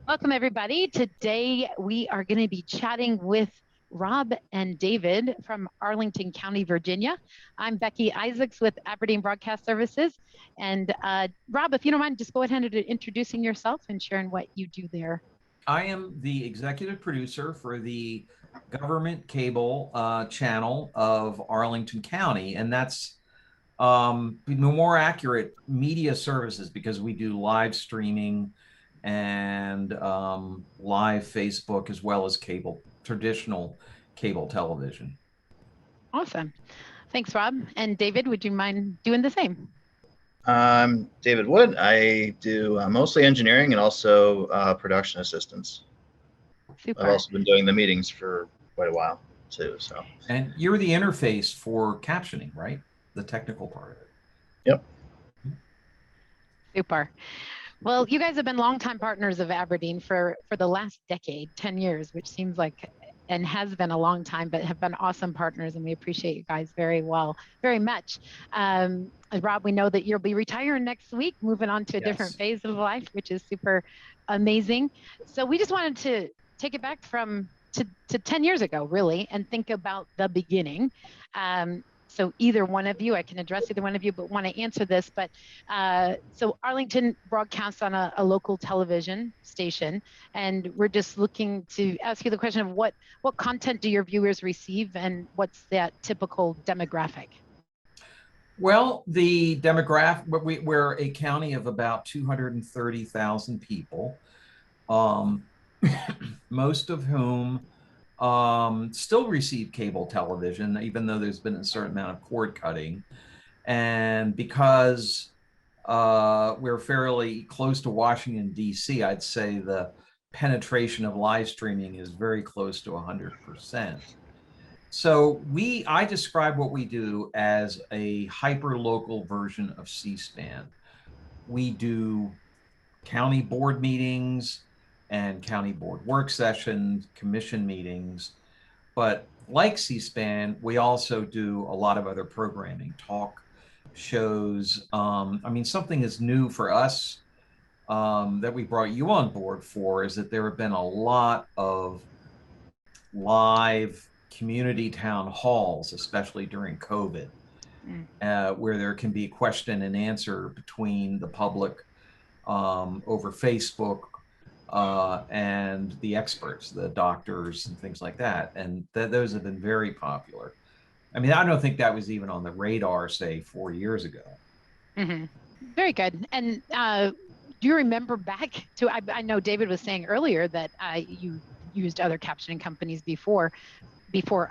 Welcome, everybody. Today we are going to be chatting with Rob and David from Arlington County, Virginia. I'm Becky Isaacs with Aberdeen Broadcast Services. And Rob, if you don't mind, just go ahead and introducing yourself and sharing what you do there. I am the executive producer for the government cable channel of Arlington County, and that's more accurate media services because we do live streaming and live Facebook as well as traditional cable television. Awesome. Thanks, Rob. And David, would you mind doing the same? I'm David Wood. I do mostly engineering and also production assistance. Super. I've also been doing the meetings for quite a while too. So. And you're the interface for captioning, right? The technical part of it. Yep. Super. Well, you guys have been longtime partners of Aberdeen for the last decade, 10 years, which seems like and has been a long time, but have been awesome partners, and we appreciate you guys very much. Rob, we know that you'll be retiring next week, moving on to a different phase of life, which is super amazing. So we just wanted to take it back to 10 years ago, really, and think about the beginning. So either one of you, I can address either one of you, but want to answer this. But so Arlington broadcasts on a local television station, and we're just looking to ask you the question of what content do your viewers receive, and what's that typical demographic? Well, the demographic, we're a county of about 230,000 people, most of whom still receive cable television, even though there's been a certain amount of cord cutting. And because we're fairly close to Washington, D.C., I'd say the penetration of live streaming is very close to 100%. So I describe what we do as a hyper-local version of C-SPAN. We do county board meetings and county board work sessions, commission meetings. But like C-SPAN, we also do a lot of other programming, talk shows. I mean, something is new for us that we brought you on board for is that there have been a lot of live community town halls, especially during COVID, where there can be question and answer between the public over Facebook and the experts, the doctors and things like that. And those have been very popular. I mean, I don't think that was even on the radar, say, 4 years ago. Mm-hmm. Very good. And do you remember back to, I know David was saying earlier that you used other captioning companies before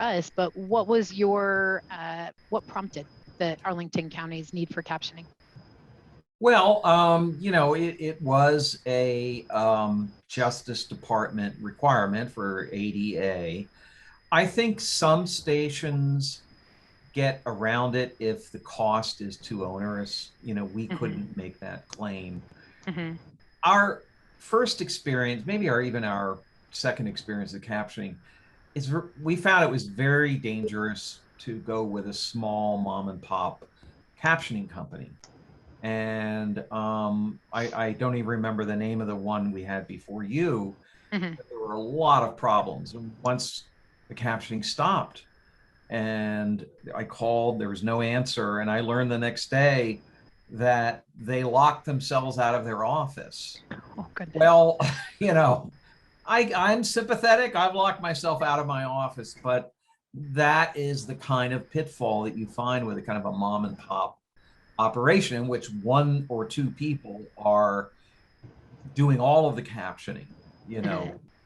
us, but what was what prompted the Arlington County's need for captioning? Well, it was a Justice Department requirement for ADA. I think some stations get around it if the cost is too onerous. We couldn't make that claim. Our first experience, maybe our second experience of captioning, is we found it was very dangerous to go with a small mom and pop captioning company. And I don't even remember the name of the one we had before you. But there were a lot of problems. And once the captioning stopped and I called, there was no answer. And I learned the next day that they locked themselves out of their office. Oh, goodness. Well, I'm sympathetic. I've locked myself out of my office, but that is the kind of pitfall that you find with a kind of a mom and pop operation in which one or two people are doing all of the captioning,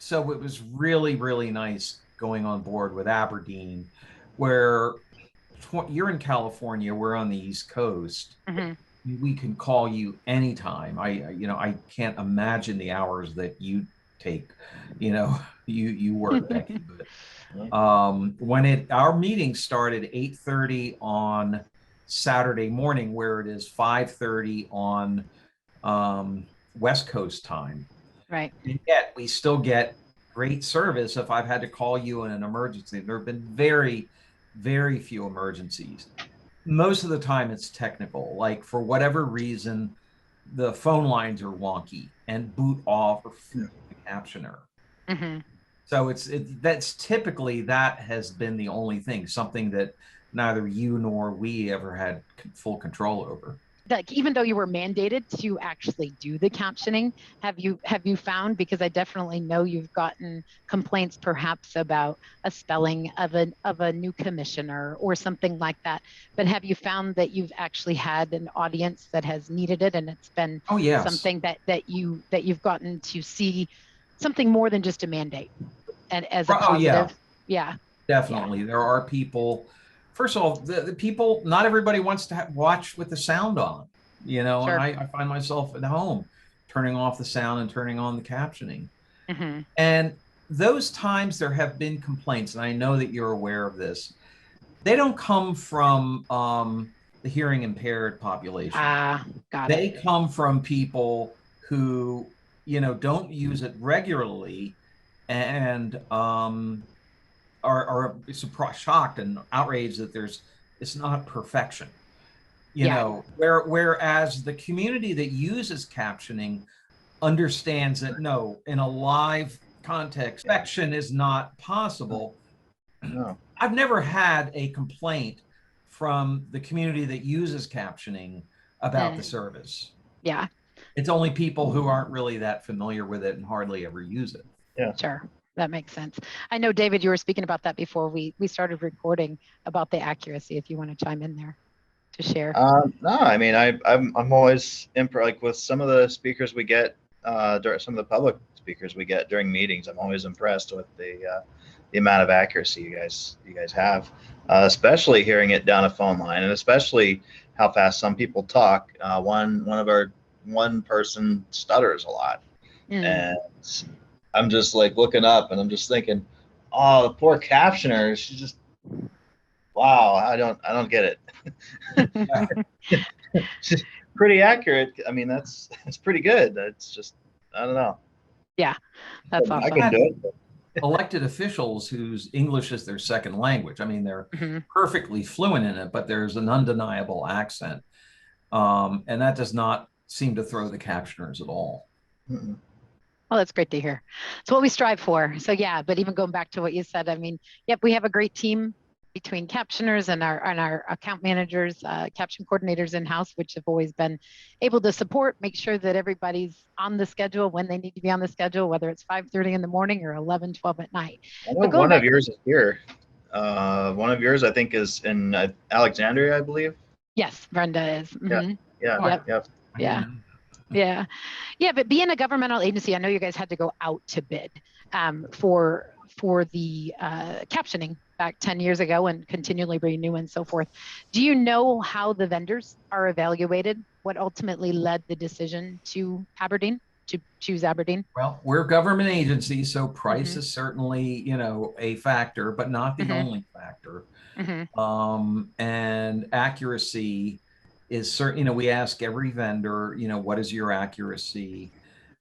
So it was really, really nice going on board with Aberdeen, where you're in California, we're on the East Coast. We can call you anytime. I can't imagine the hours that you take, you work, Becky. But when our meeting started 8:30 on Saturday morning, where it is 5:30 on West Coast time. Right. And yet we still get great service if I've had to call you in an emergency. There have been very, very few emergencies. Most of the time it's technical, like for whatever reason, the phone lines are wonky and boot off or captioner. Mm-hmm. So that's typically, that has been the only thing, something that neither you nor we ever had full control over. Like, even though you were mandated to actually do the captioning, have you found, because I definitely know you've gotten complaints perhaps about a spelling of a new commissioner or something like that, but have you found that you've actually had an audience that has needed it, and it's been Oh, yes. something that you've gotten to see something more than just a mandate, and as a positive? Yeah, definitely. There are people, first of all, the people, not everybody wants to watch with the sound on, and I find myself at home turning off the sound and turning on the captioning. Mm-hmm. And those times there have been complaints, and I know that you're aware of this. They don't come from the hearing impaired population. Got They it. come from people who, don't use it regularly, and are surprised, shocked, and outraged that it's not perfection. Whereas the community that uses captioning understands that, no, in a live context, perfection is not possible. No. I've never had a complaint from the community that uses captioning about the service. Yeah. It's only people who aren't really that familiar with it and hardly ever use it. Yeah. Sure. That makes sense. I know, David, you were speaking about that before we started recording, about the accuracy, if you want to chime in there to share. No, I mean, I'm always impressed, like with some of the speakers we get, some of the public speakers we get during meetings. I'm always impressed with the amount of accuracy you guys have, especially hearing it down a phone line, and especially how fast some people talk. One person stutters a lot, and I'm just like looking up, and I'm just thinking, oh, the poor captioner, she's just, wow, I don't get it. She's pretty accurate. I mean, that's pretty good. It's just, I don't know. Yeah, that's awesome. I can do it. Elected officials whose English is their second language. I mean, they're perfectly fluent in it, but there's an undeniable accent. And that does not seem to throw the captioners at all. Mm-mm. Well, that's great to hear. It's what we strive for. So yeah, but even going back to what you said, I mean, yep, we have a great team between captioners and our account managers, caption coordinators in-house, which have always been able to support, make sure that everybody's on the schedule when they need to be on the schedule, whether it's 5:30 in the morning or 11, 12 at night. I know one of yours is here. One of yours, I think, is in Alexandria, I believe. Yes, Brenda is. Mm-hmm. Yeah, but being a governmental agency, I know you guys had to go out to bid for the captioning back 10 years ago and continually renew and so forth. Do you know how the vendors are evaluated? What ultimately led the decision to choose Aberdeen? Well, we're a government agency, so price is certainly, a factor, but not the only factor. And accuracy is certain. We ask every vendor, what is your accuracy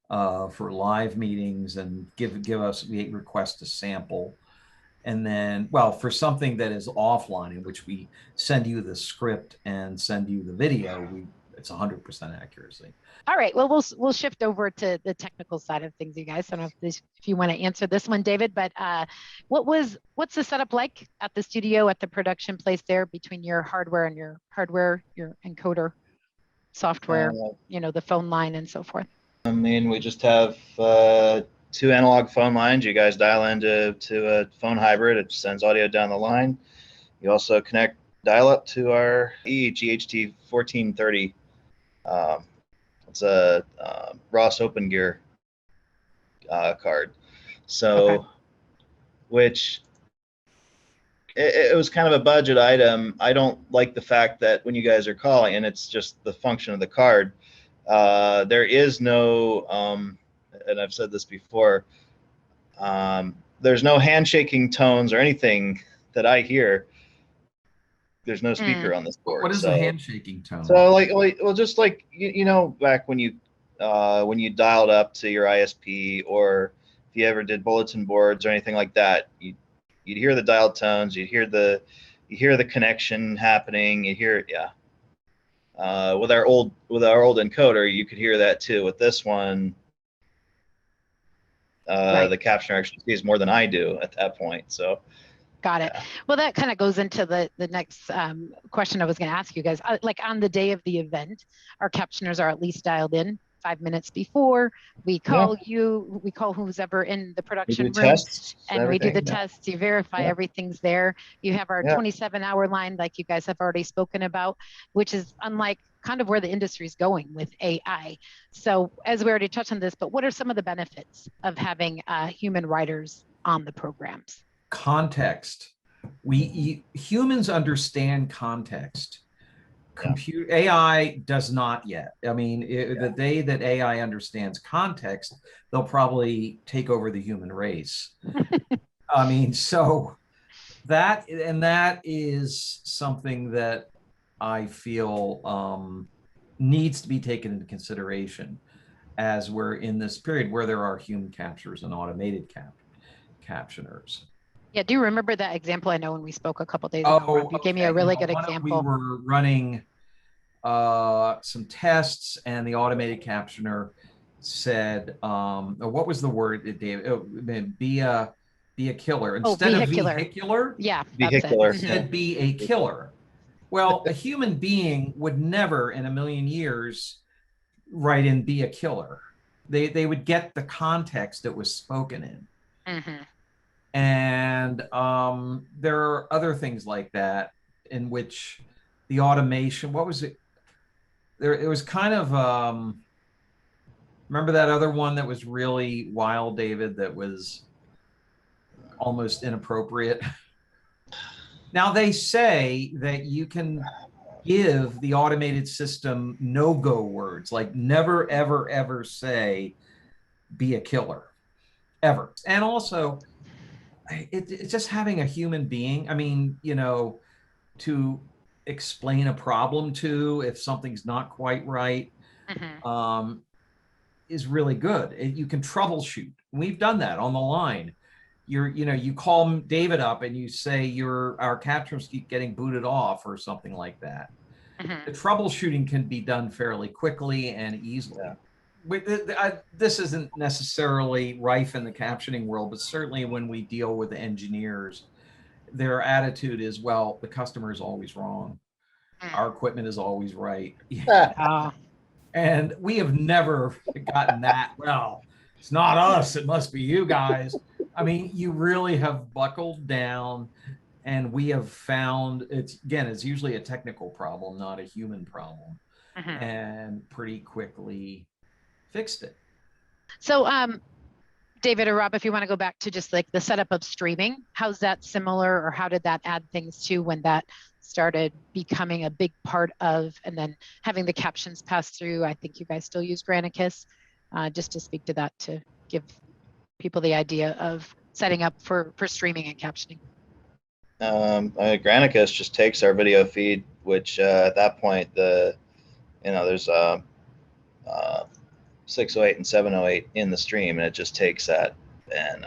for live meetings, and we request a sample. And then, well, for something that is offline, in which we send you the script and send you the video, it's 100% accuracy. All right. Well, we'll shift over to the technical side of things, you guys. I don't know if you want to answer this one, David, but what's the setup like at the studio, at the production place there, between your hardware, your encoder software, the phone line and so forth? I mean, we just have 2 analog phone lines. You guys dial into a phone hybrid. It sends audio down the line. You also connect dial up to our GHT 1430. It's a Ross Open Gear card. So, which it was kind of a budget item. I don't like the fact that when you guys are calling, and it's just the function of the card, there is no, and I've said this before, there's no handshaking tones or anything that I hear. There's no speaker on this board. What is a handshaking tone? So just like back when you dialed up to your ISP, or if you ever did bulletin boards or anything like that, you'd hear the dial tones, you hear the connection happening, you hear it, with our old encoder, you could hear that too. With this one, Right. The captioner actually sees more than I do at that point. So Got it. yeah. Well, that kind of goes into the next question I was going to ask you guys. Like on the day of the event, our captioners are at least dialed in 5 minutes before. We call you, we call who's ever in the We production do room, tests, and we do the everything. tests. You verify Yeah. everything's there. You have our Yeah. 27-hour line, like you guys have already spoken about, which is unlike kind of where the industry is going with AI. So as we already touched on this, but what are some of the benefits of having human writers on the programs? Context. Humans understand context. Yeah. AI does not yet. I mean, the day that AI understands context, they'll probably take over the human race. I mean, so that is something that I feel needs to be taken into consideration as we're in this period where there are human captures and automated captioners. Yeah, do you remember that example? I know when we spoke a couple days ago, Rob, you gave me a really good example. We were running some tests, and the automated captioner said, what was the word, Dave? Be a killer instead of vehicular. Yeah, vehicular. That's it. It said be a killer. Well, a human being would never in a million years write in be a killer. They would get the context it was spoken in. Mm-hmm. And there are other things like that in which the automation, what was it? It was kind of, remember that other one that was really wild, David, that was almost inappropriate? Now they say that you can give the automated system no-go words, like never, ever, ever say, be a killer, ever. And also, it's just having a human being. I mean, to explain a problem to if something's not quite right, is really good. You can troubleshoot. We've done that on the line. You call David up and you say our captures keep getting booted off or something like that. The troubleshooting can be done fairly quickly and easily. Yeah. This isn't necessarily rife in the captioning world, but certainly when we deal with engineers, their attitude is, well, the customer is always wrong. Our equipment is always right. And we have never gotten that, well, it's not us, it must be you guys. I mean, you really have buckled down, and we have found it's usually a technical problem, not a human problem, and pretty quickly fixed it. So, David or Rob, if you want to go back to just like the setup of streaming, how's that similar, or how did that add things to when that started becoming a big part of, and then having the captions pass through? I think you guys still use Granicus, just to speak to that, to give people the idea of setting up for streaming and captioning. Granicus just takes our video feed, which at that point there's 608 and 708 in the stream, and it just takes that and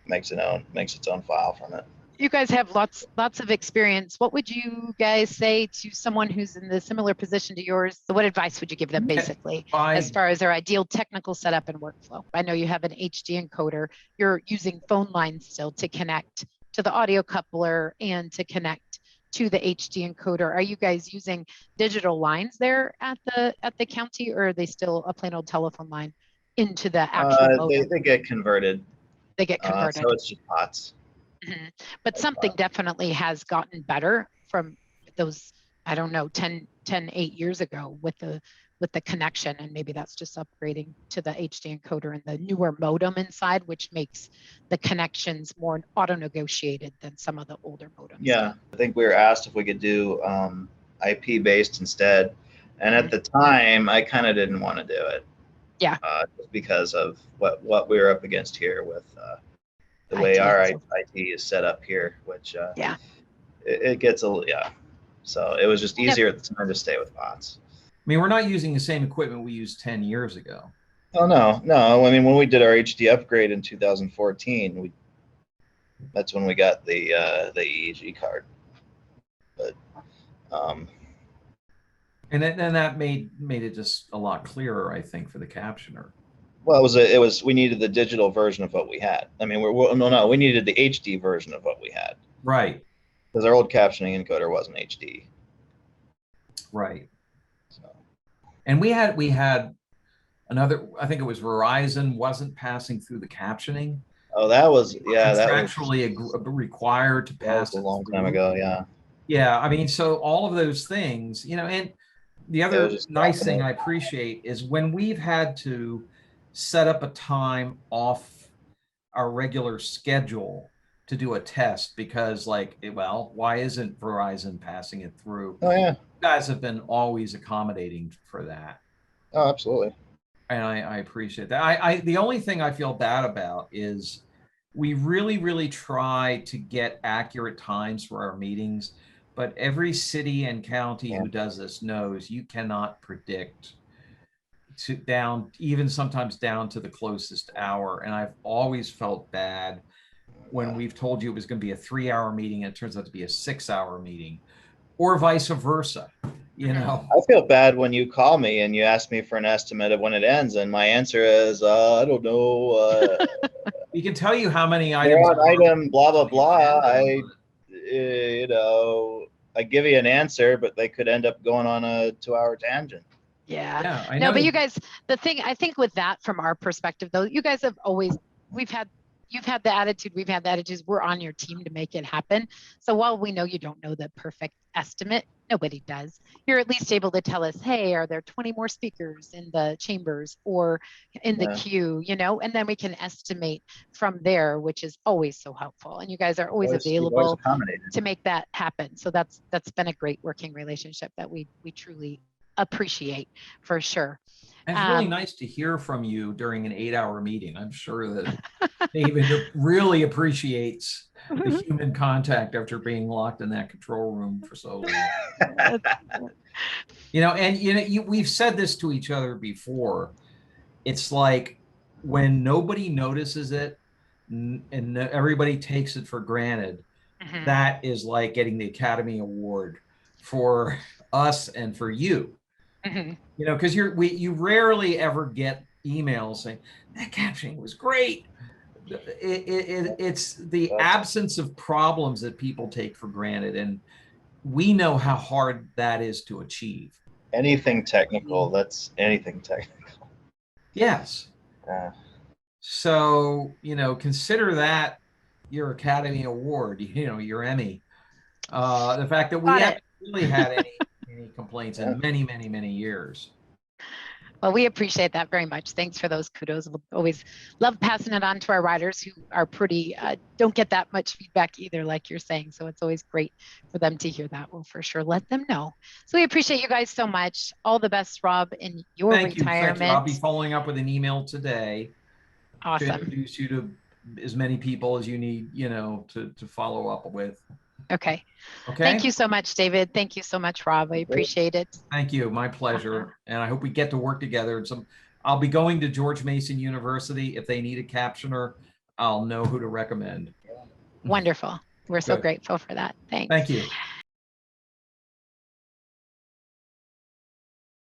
makes its own file from it. You guys have lots of experience. What would you guys say to someone who's in the similar position to yours? What advice would you give them, basically, as far as their ideal technical setup and workflow? I know you have an HD encoder. You're using phone lines still to connect to the audio coupler and to connect to the HD encoder. Are you guys using digital lines there at the county, or are they still a plain old telephone line into the actual modem? They get converted. They get converted. So it's just POTS. But something definitely has gotten better from those, I don't know, 8 years ago with the connection, and maybe that's just upgrading to the HD encoder and the newer modem inside, which makes the connections more auto-negotiated than some of the older modems. Yeah, I think we were asked if we could do IP based instead, and at the time I kind of didn't want to do it. Yeah. Just because of what we were up against here with the way our IT is set up here, which it gets so it was just easier at the time to stay with POTS. I mean, we're not using the same equipment we used 10 years ago. Oh no. I mean, when we did our HD upgrade in 2014, that's when we got the EEG card. But and that made it just a lot clearer, I think, for the captioner. Well, we needed the digital version of what we had. I mean, we needed the HD version of what we had. Right. Because our old captioning encoder wasn't HD. Right. So. And we had another, I think it was Verizon wasn't passing through the captioning. Oh, that was, yeah, that was contractually required to pass a long through. time ago. Yeah. Yeah. I mean, so all of those things, you know, and the other nice thing I appreciate is when we've had to set up a time off our regular schedule to do a test because, like, well, why isn't Verizon passing it through? Oh, yeah. You guys have been always accommodating for that. Oh, absolutely. And I appreciate that. The only thing I feel bad about is we really, really try to get accurate times for our meetings, but every city and county who does this knows you cannot predict even sometimes down to the closest hour. And I've always felt bad when we've told you it was going to be a 3-hour meeting and it turns out to be a 6-hour meeting, or vice versa. You know, I feel bad when you call me and you ask me for an estimate of when it ends, and my answer is, I don't know. We can tell you how many items. Item blah blah blah. You know, I give you an answer, but they could end up going on a 2-hour tangent. Yeah. I know. No, but you guys, the thing I think with that, from our perspective, though, you guys have always, you've had the attitude, we've had the attitudes, we're on your team to make it happen. So while we know you don't know the perfect estimate, nobody does, you're at least able to tell us, hey, are there 20 more speakers in the chambers or in the queue, you know, and then we can estimate from there, which is always so helpful. And you guys are always available to make that happen. So that's been a great working relationship that we truly appreciate, for sure. And it's really nice to hear from you during an 8-hour meeting. I'm sure that David really appreciates the human contact after being locked in that control room for so long. You know, and we've said this to each other before. It's like when nobody notices it and everybody takes it for granted, that is like getting the Academy Award for us and for you. You know, because you rarely ever get emails saying that captioning was great. It's the absence of problems that people take for granted, and we know how hard that is to achieve. Anything technical, that's anything technical. Yes. So, you know, consider that your Academy Award, you know, your Emmy. The fact that we haven't really had any complaints in many, many, many years. Well, we appreciate that very much. Thanks for those kudos. We'll always love passing it on to our riders who are pretty, don't get that much feedback either, like you're saying. So it's always great for them to hear that. We'll for sure let them know. So we appreciate you guys so much. All the best, Rob, in your retirement. Thank you. I'll be following up with an email today. Awesome. To introduce you to as many people as you need, you know, to follow up with. Okay. Thank you so much, David. Thank you so much, Rob. I appreciate it. Thank you. My pleasure. And I hope we get to work together. I'll be going to George Mason University. If they need a captioner, I'll know who to recommend. Wonderful. We're so grateful for that. Thanks. Thank you.